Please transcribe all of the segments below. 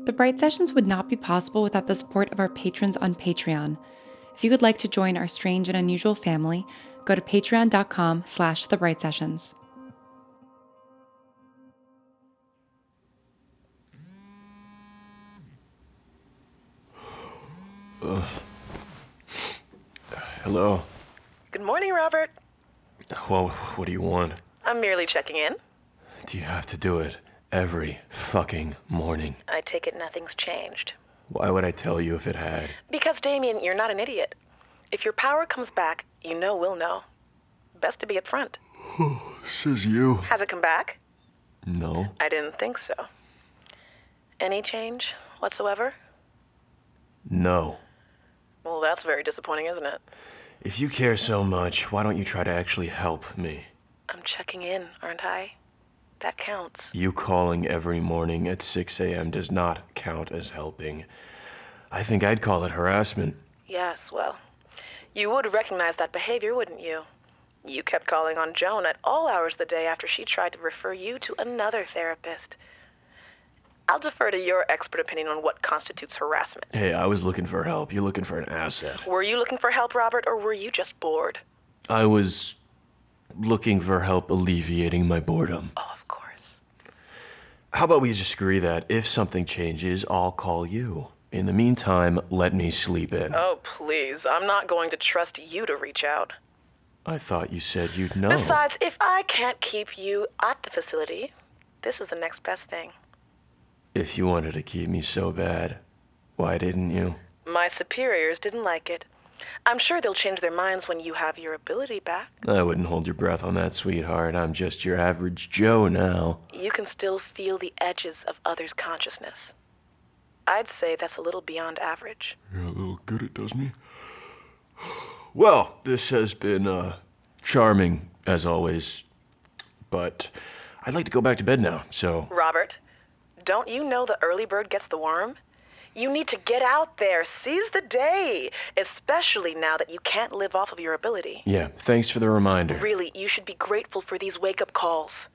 The Bright Sessions would not be possible without the support of our patrons on Patreon. If you would like to join our strange and unusual family, go to patreon.com/thebrightsessions. Hello. Good morning, Robert. Well, what do you want? I'm merely checking in. Do you have to do it every fucking morning? I take it nothing's changed. Why would I tell you if it had? Because, Damien, you're not an idiot. If your power comes back, you know we'll know. Best to be upfront. Says you. Has it come back? No. I didn't think so. Any change whatsoever? No. Well, that's very disappointing, isn't it? If you care so much, why don't you try to actually help me? I'm checking in, aren't I? That counts. You calling every morning at 6 a.m. does not count as helping. I think I'd call it harassment. Yes, well, you would recognize that behavior, wouldn't you? You kept calling on Joan at all hours of the day after she tried to refer you to another therapist. I'll defer to your expert opinion on what constitutes harassment. Hey, I was looking for help. You're looking for an asset. Were you looking for help, Robert, or were you just bored? I was looking for help alleviating my boredom. Oh, of course. How about we just agree that if something changes, I'll call you. In the meantime, let me sleep in. Oh, please. I'm not going to trust you to reach out. I thought you said you'd know. Besides, if I can't keep you at the facility, this is the next best thing. If you wanted to keep me so bad, why didn't you? My superiors didn't like it. I'm sure they'll change their minds when you have your ability back. I wouldn't hold your breath on that, sweetheart. I'm just your average Joe now. You can still feel the edges of others' consciousness. I'd say that's a little beyond average. Yeah, a little good it does me. Well, this has been, charming, as always. But I'd like to go back to bed now, so... Robert, don't you know the early bird gets the worm? You need to get out there, seize the day, especially now that you can't live off of your ability. Yeah, thanks for the reminder. Really, you should be grateful for these wake-up calls.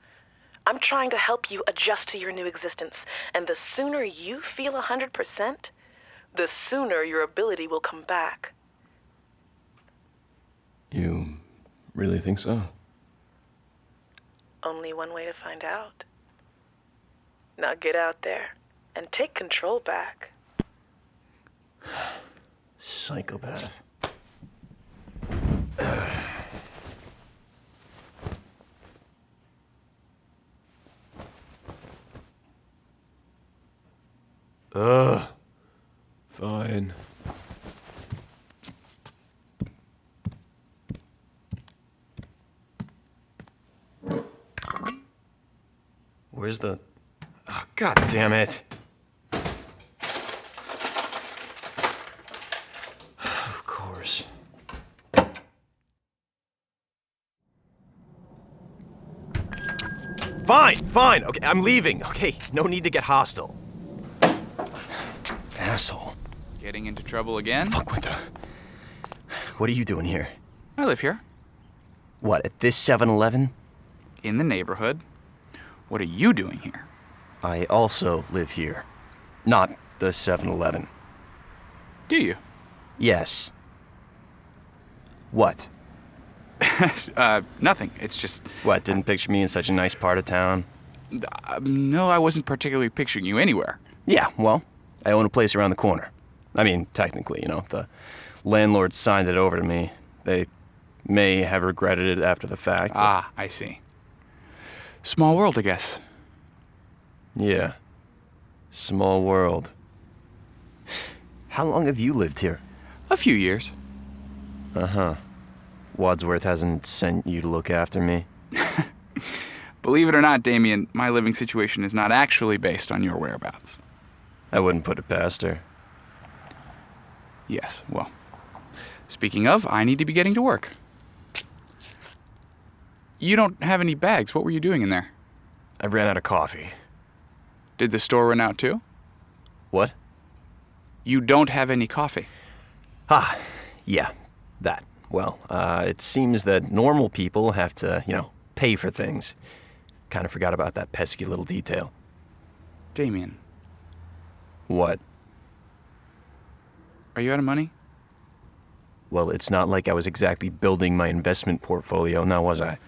I'm trying to help you adjust to your new existence, and the sooner you feel 100%, the sooner your ability will come back. You really think so? Only one way to find out. Now get out there and take control back. Psychopath. Fine. Where's the... Oh, God damn it. Of course. Fine. Okay, I'm leaving. Okay, no need to get hostile. Asshole. Getting into trouble again? Fuck, what the... What are you doing here? I live here, What, at this 7-Eleven? in the neighborhood. What are you doing here? I also live here. Not the 7-Eleven. Do you? Yes. What? Nothing. It's just... What, didn't picture me in such a nice part of town? No, I wasn't particularly picturing you anywhere. Yeah, well, I own a place around the corner. I mean, technically, you know, the landlord signed it over to me. They may have regretted it after the fact. Ah, I see. Small world, I guess. Yeah. Small world. How long have you lived here? A few years. Uh-huh. Wadsworth hasn't sent you to look after me? Believe it or not, Damien, my living situation is not actually based on your whereabouts. I wouldn't put it past her. Yes, well. Speaking of, I need to be getting to work. You don't have any bags. What were you doing in there? I ran out of coffee. Did the store run out too? What? You don't have any coffee. Ah, yeah, that. Well, it seems that normal people have to, pay for things. Kind of forgot about that pesky little detail. Damien, What? Are you out of money? Well, it's not like I was exactly building my investment portfolio, now was I?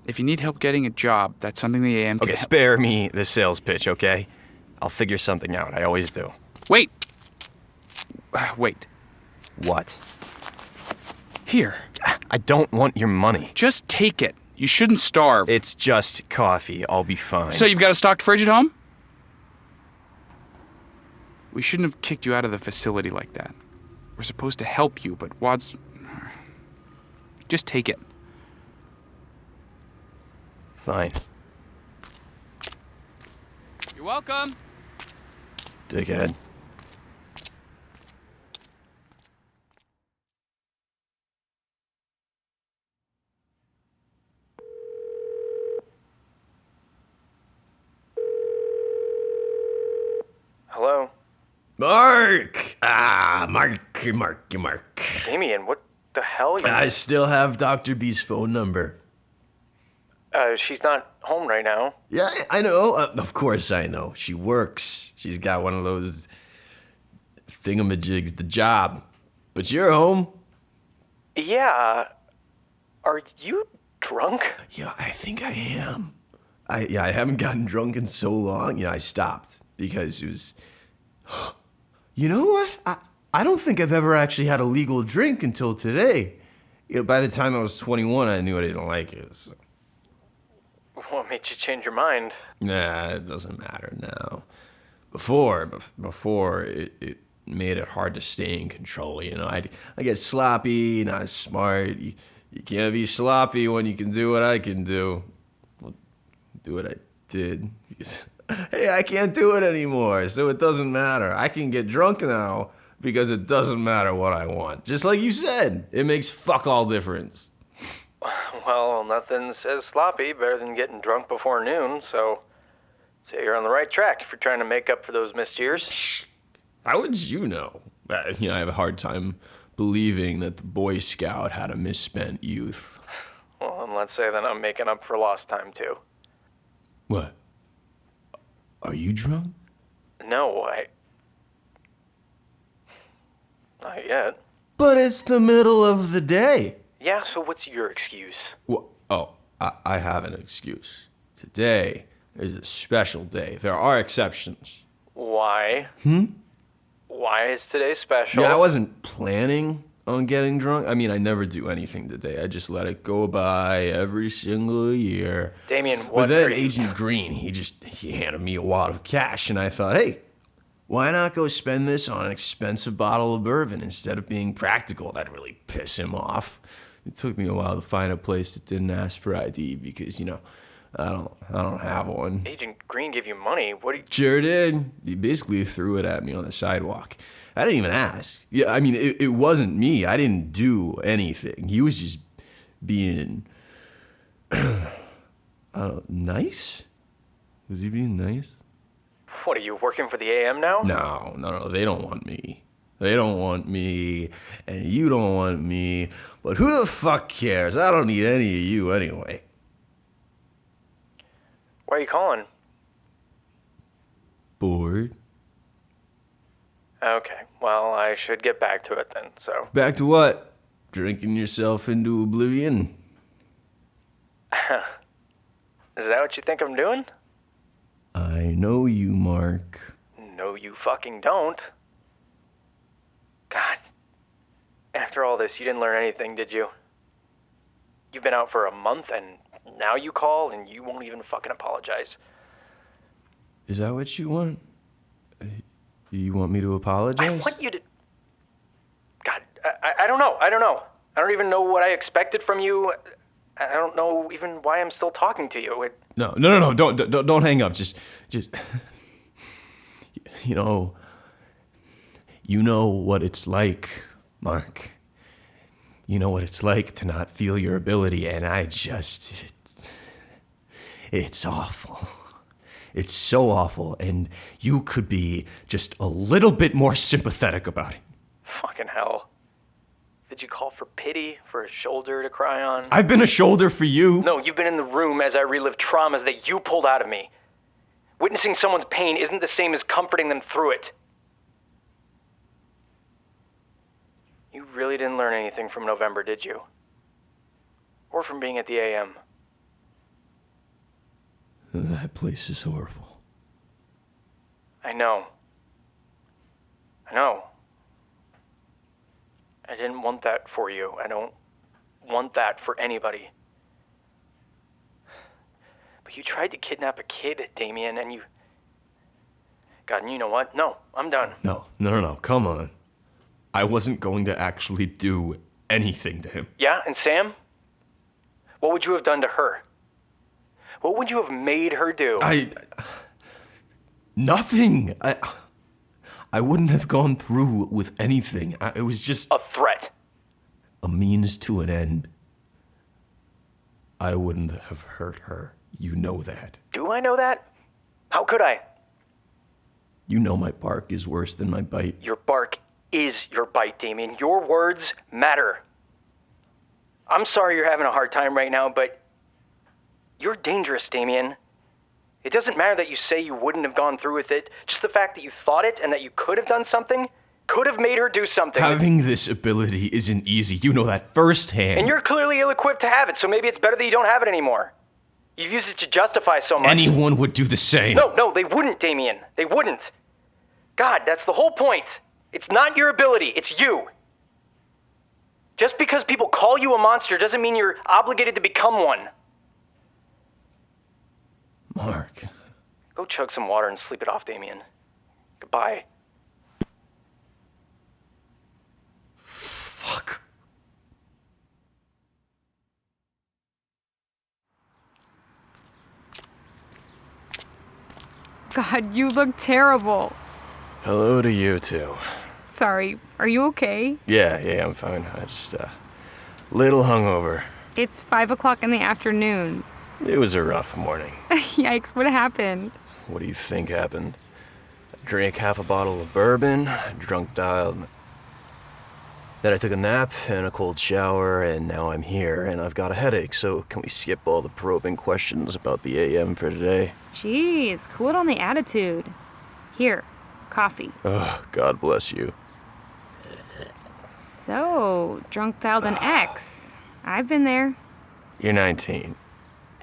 If you need help getting a job, that's something the AM can Okay, help. spare me the sales pitch, okay? I'll figure something out. I always do. Wait! Wait. What? Here. I don't want your money. Just take it. You shouldn't starve. It's just coffee. I'll be fine. So you've got a stocked fridge at home? We shouldn't have kicked you out of the facility like that. We're supposed to help you, but Wad's... Just take it. Fine. You're welcome. Dickhead. Hello? Mark! Mark. Damien, what the hell? I still have Dr. B's phone number. She's not home right now. Yeah, I know. Of course I know. She works. She's got one of those thingamajigs, the job. But you're home. Yeah. Are you drunk? Yeah, I think I am. I haven't gotten drunk in so long. I stopped because it was... You know what? I don't think I've ever actually had a legal drink until today. By the time I was 21, I knew I didn't like it. So. What made you change your mind? Nah, it doesn't matter now. Before it made it hard to stay in control. I get sloppy, not smart. You can't be sloppy when you can do what I can do. Well, do what I did. Hey, I can't do it anymore, so it doesn't matter. I can get drunk now because it doesn't matter what I want. Just like you said, it makes fuck all difference. Well, nothing says sloppy better than getting drunk before noon, so you're on the right track if you're trying to make up for those missed years. How would you know? I have a hard time believing that the Boy Scout had a misspent youth. Well, and let's say that I'm making up for lost time, too. What? Are you drunk? No, not yet. But it's the middle of the day. Yeah, so what's your excuse? Well, I have an excuse. Today is a special day. There are exceptions. Why? Why is today special? Yeah, I wasn't planning on getting drunk. I mean, I never do anything today. I just let it go by every single year. Damien, what But then are you... Agent Green, he handed me a wad of cash, and I thought, hey, why not go spend this on an expensive bottle of bourbon instead of being practical? That'd really piss him off. It took me a while to find a place that didn't ask for ID because, I don't have one. Agent Green gave you money? What do you... Sure did. He basically threw it at me on the sidewalk. I didn't even ask. Yeah, I mean, it wasn't me. I didn't do anything. He was just being nice? Was he being nice? What, are you working for the AM now? No, they don't want me. They don't want me, and you don't want me. But who the fuck cares? I don't need any of you anyway. Why are you calling? Bored? Okay, well, I should get back to it then, so... Back to what? Drinking yourself into oblivion? Is that what you think I'm doing? I know you, Mark. No, you fucking don't. God. After all this, you didn't learn anything, did you? You've been out for a month, and now you call, and you won't even fucking apologize. Is that what you want? You want me to I apologize? want you to... God, I don't know. I don't even know what I expected from you. I don't know even why I'm still talking to you. No. Don't hang up. Just, you know what it's like, Mark. You know what it's like to not feel your ability, and it's awful. It's so awful, and you could be just a little bit more sympathetic about it. Fucking hell. Did you call for pity, for a shoulder to cry on? I've been a shoulder for you. No, you've been in the room as I relived traumas that you pulled out of me. Witnessing someone's pain isn't the same as comforting them through it. really didn't learn anything from November, did you? Or from being at the AM? That place is horrible. I know. I know. I didn't want that for you. I don't want that for anybody. But you tried to kidnap a kid, Damien, and you... God, and you know what? No, I'm done. No, come on. I wasn't going to actually do anything to him. Yeah, and Sam? What would you have done to her? What would you have made her do? Nothing. I wouldn't have gone through with anything. It was just A threat. a means to an end. I wouldn't have hurt her. You know that. Do I know that? How could I? You know my bark is worse than my bite. Your bark is your bite, Damien. Your words matter. I'm sorry you're having a hard time right now, but you're dangerous, Damien. It doesn't matter that you say you wouldn't have gone through with it. Just the fact that you thought it and that you could have done something, could have made her do something. Having this ability isn't easy. You know that firsthand. And you're clearly ill-equipped to have it, so maybe it's better that you don't have it anymore. You've used it to justify so much. Anyone would do the same. No, they wouldn't, Damien. They wouldn't. God, that's the whole point. It's not your ability, it's you. Just because people call you a monster doesn't mean you're obligated to become one. Mark. Go chug some water and sleep it off, Damien. Goodbye. Fuck. God, you look terrible. Hello to you too. Sorry, are you okay? Yeah, I'm fine. I just, little hungover. It's 5 o'clock in the afternoon. It was a rough morning. Yikes, what happened? What do you think happened? I drank half a bottle of bourbon, drunk dialed. Then I took a nap and a cold shower, and now I'm here, and I've got a headache, so can we skip all the probing questions about the AM for today? Jeez, cool it on the attitude. Here, coffee. Oh, God bless you. So, drunk dialed an ex. I've been there. You're 19.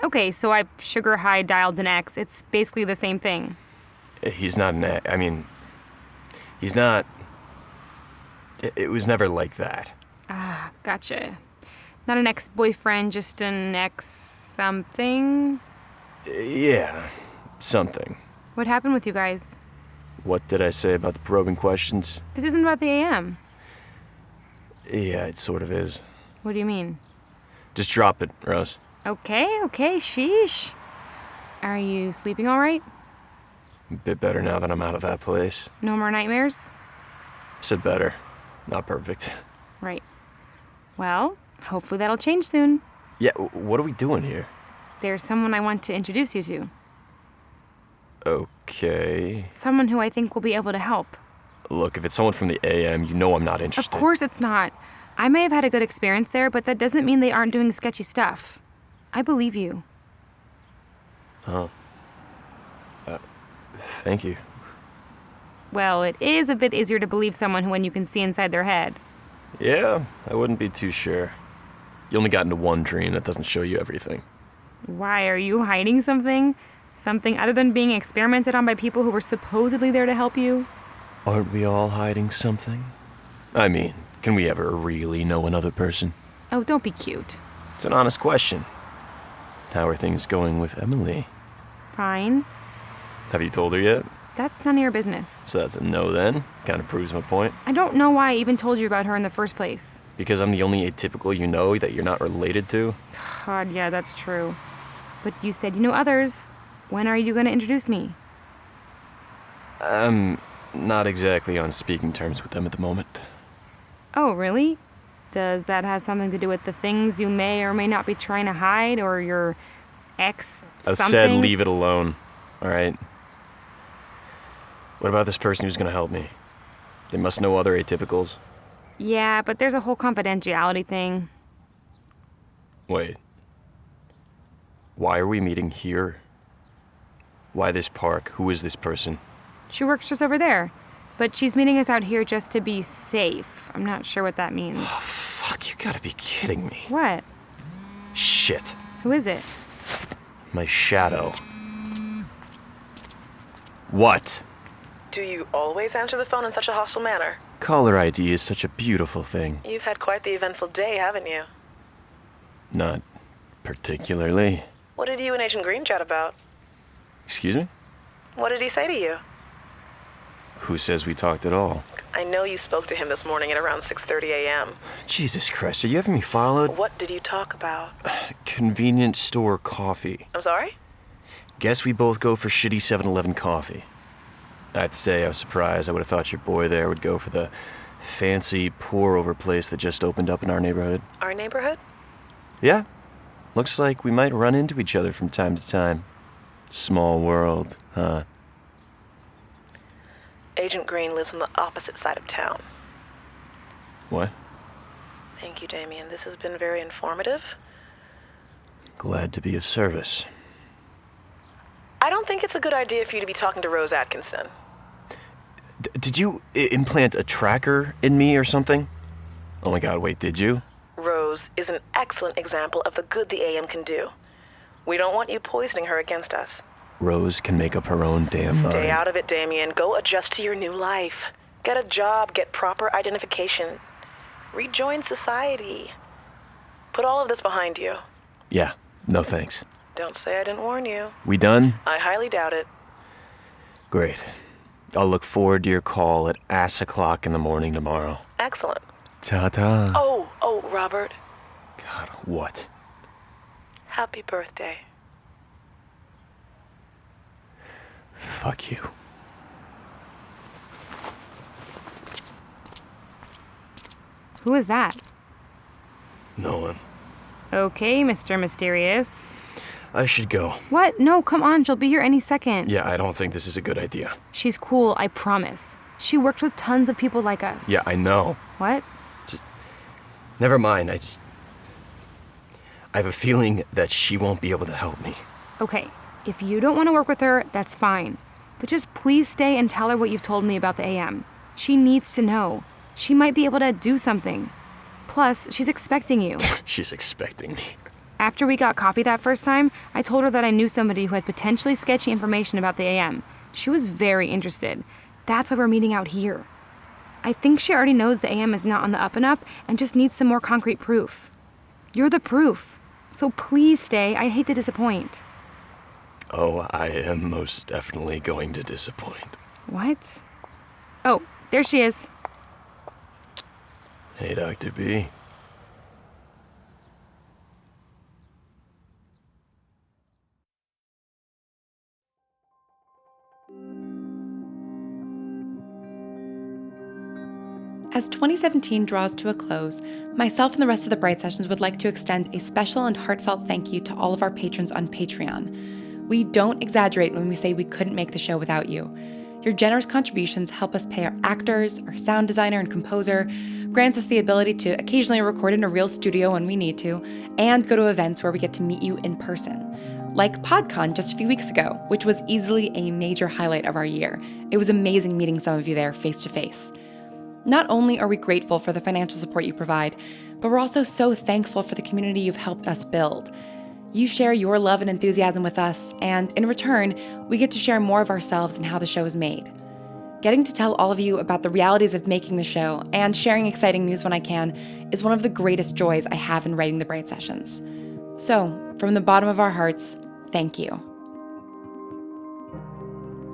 Okay, so I sugar high dialed an ex. It's basically the same thing. He's not an ex. I mean, he's not... It was never like that. Ah, gotcha. Not an ex-boyfriend, just an ex-something? Yeah, something. What happened with you guys? What did I say about the probing questions? This isn't about the AM. Yeah, it sort of is. What do you mean? Just drop it, Rose. Okay, sheesh. Are you sleeping all right? A bit better now that I'm out of that place. No more nightmares? Said better. Not perfect. Right. Well, hopefully that'll change soon. Yeah, what are we doing here? There's someone I want to introduce you to. Okay. Someone who I think will be able to help. Look, if it's someone from the AM, you know I'm not interested. Of course it's not. I may have had a good experience there, but that doesn't mean they aren't doing sketchy stuff. I believe you. Oh. Thank you. Well, it is a bit easier to believe someone when you can see inside their head. Yeah, I wouldn't be too sure. You only got into one dream. That doesn't show you everything. Why, are you hiding something? Something other than being experimented on by people who were supposedly there to help you? Aren't we all hiding something? I mean, can we ever really know another person? Oh, don't be cute. It's an honest question. How are things going with Emily? Fine. Have you told her yet? That's none of your business. So that's a no then? Kind of proves my point. I don't know why I even told you about her in the first place. Because I'm the only atypical you know that you're not related to? God, yeah, that's true. But you said you know others. When are you going to introduce me? I'm not exactly on speaking terms with them at the moment. Oh, really? Does that have something to do with the things you may or may not be trying to hide, or your ex I something? said leave it alone, all right? What about this person who's going to help me? They must know other atypicals. Yeah, but there's a whole confidentiality thing. Wait. Why are we meeting here? Why this park? Who is this person? She works just over there. but she's meeting us out here just to be safe. I'm not sure what that means. Fuck, you gotta be kidding me. What? Shit. Who is it? My shadow. What? Do you always answer the phone in such a hostile manner? Caller ID is such a beautiful thing. You've had quite the eventful day, haven't you? Not particularly. What did you and Agent Green chat about? Excuse me? What did he say to you? Who says we talked at all? I know you spoke to him this morning at around 6:30 a.m. Jesus Christ, are you having me followed? What did you talk about? Convenience store coffee. I'm sorry? Guess we both go for shitty 7-Eleven coffee. I have to say, I was surprised. I would have thought your boy there would go for the fancy pour-over place that just opened up in our neighborhood. Our neighborhood? Yeah. Looks like we might run into each other from time to time. Small world, huh? Agent Green lives on the opposite side of town. What? Thank you, Damien. This has been very informative. Glad to be of service. I don't think it's a good idea for you to be talking to Rose Atkinson. Did you implant a tracker in me or something? Oh my god, wait, did you? Rose is an excellent example of the good the AM can do. We don't want you poisoning her against us. Rose can make up her own damn mind. Stay out of it, Damien. Go adjust to your new life. Get a job, get proper identification. Rejoin society. Put all of this behind you. Yeah, no thanks. Don't say I didn't warn you. We done? I highly doubt it. Great. I'll look forward to your call at ass o'clock in the morning tomorrow. Excellent. Ta-ta. Oh, Robert. God, what? Happy birthday. Fuck you. Who is that? No one. Okay, Mr. Mysterious. I should go. What? No, come on, she'll be here any second. Yeah, I don't think this is a good idea. She's cool, I promise. She worked with tons of people like us. Yeah, I know. What? Never mind, I have a feeling that she won't be able to help me. Okay, if you don't want to work with her, that's fine. But just please stay and tell her what you've told me about the AM. She needs to know. She might be able to do something. Plus, she's expecting you. She's expecting me. After we got coffee that first time, I told her that I knew somebody who had potentially sketchy information about the AM. She was very interested. That's why we're meeting out here. I think she already knows the AM is not on the up and up and just needs some more concrete proof. You're the proof. So please stay. I hate to disappoint. Oh, I am most definitely going to disappoint. What? Oh, there she is. Hey, Dr. B. As 2017 draws to a close, myself and the rest of the Bright Sessions would like to extend a special and heartfelt thank you to all of our patrons on Patreon. We don't exaggerate when we say we couldn't make the show without you. Your generous contributions help us pay our actors, our sound designer and composer, grants us the ability to occasionally record in a real studio when we need to, and go to events where we get to meet you in person. Like PodCon just a few weeks ago, which was easily a major highlight of our year. It was amazing meeting some of you there face to face. Not only are we grateful for the financial support you provide, but we're also so thankful for the community you've helped us build. You share your love and enthusiasm with us, and in return, we get to share more of ourselves and how the show is made. Getting to tell all of you about the realities of making the show and sharing exciting news when I can is one of the greatest joys I have in writing the Bright Sessions. So, from the bottom of our hearts, thank you.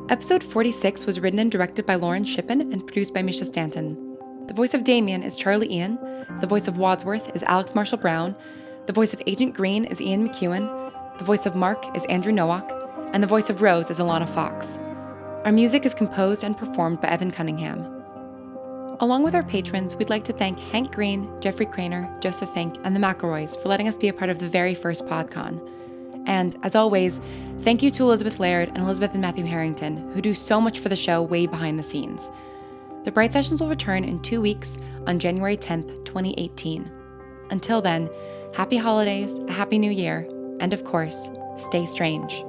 Episode 46 was written and directed by Lauren Shippen and produced by Misha Stanton. The voice of Damien is Charlie Ian, the voice of Wadsworth is Alex Marshall Brown, the voice of Agent Green is Ian McEwen, the voice of Mark is Andrew Nowak, and the voice of Rose is Alana Fox. Our music is composed and performed by Evan Cunningham. Along with our patrons, we'd like to thank Hank Green, Jeffrey Craner, Joseph Fink, and the McElroys for letting us be a part of the very first PodCon. And, as always, thank you to Elizabeth Laird and Elizabeth and Matthew Harrington, who do so much for the show way behind the scenes. The Bright Sessions will return in 2 weeks on January 10th, 2018. Until then, happy holidays, a happy new year, and of course, stay strange.